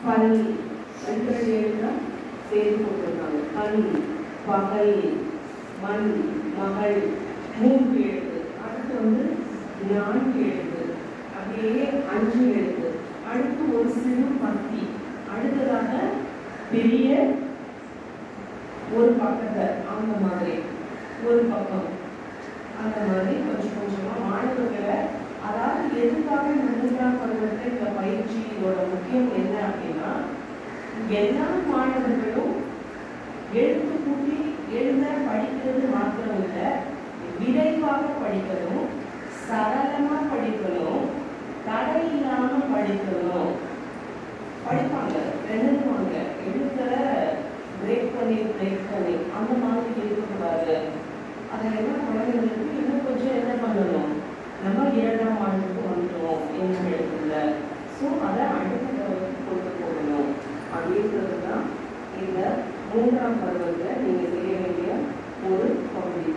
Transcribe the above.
பல் ரெண்டு எழுதான் சேர்த்து போட்டிருக்காங்க. கண், பகல், மண், மகள், 3 எழுத்து. அடுத்து 4 எழுத்து. அப்படியே 5 எழுத்து. அடுத்து ஒரு சிறு பத்தி. அடுத்ததாக பெரிய ஒரு பக்கத்தை அந்த மாதிரி ஒரு பக்கம் அந்த மாதிரி கொஞ்சம் கொஞ்சமாக மாணவர்களை, அதாவது எதுக்காக இந்த 3ஆம் பருவத்தை இந்த பயிற்சியோட முக்கியம் என்ன அப்படின்னா, எல்லா மாணவர்களும் எழுத்து கூட்டி எழுத படிக்கிறது மாத்திரம் இல்லை, விரைவாக படிக்கணும், சரளமாக படிக்கணும், தடை இல்லாமல் படிக்கணும். படிப்பாங்க, எழுதுவாங்க, எழுத்துல பிரேக் பண்ணி அந்த மாதிரி இருக்கக்கூடாது. அதை என்ன குழந்தைங்களுக்கு இன்னும் கொஞ்சம் என்ன பண்ணணும், நம்ம 2ஆம் ஆண்டுக்கு வந்துடும் என்ன எழுத்துல. ஸோ அதை அடுத்த தடவைக்கு கொண்டு போகணும் அப்படின்றது தான் இந்த 3ஆம் பருவத்தில் நீங்கள் செய்ய வேண்டிய ஒரு பகுதி.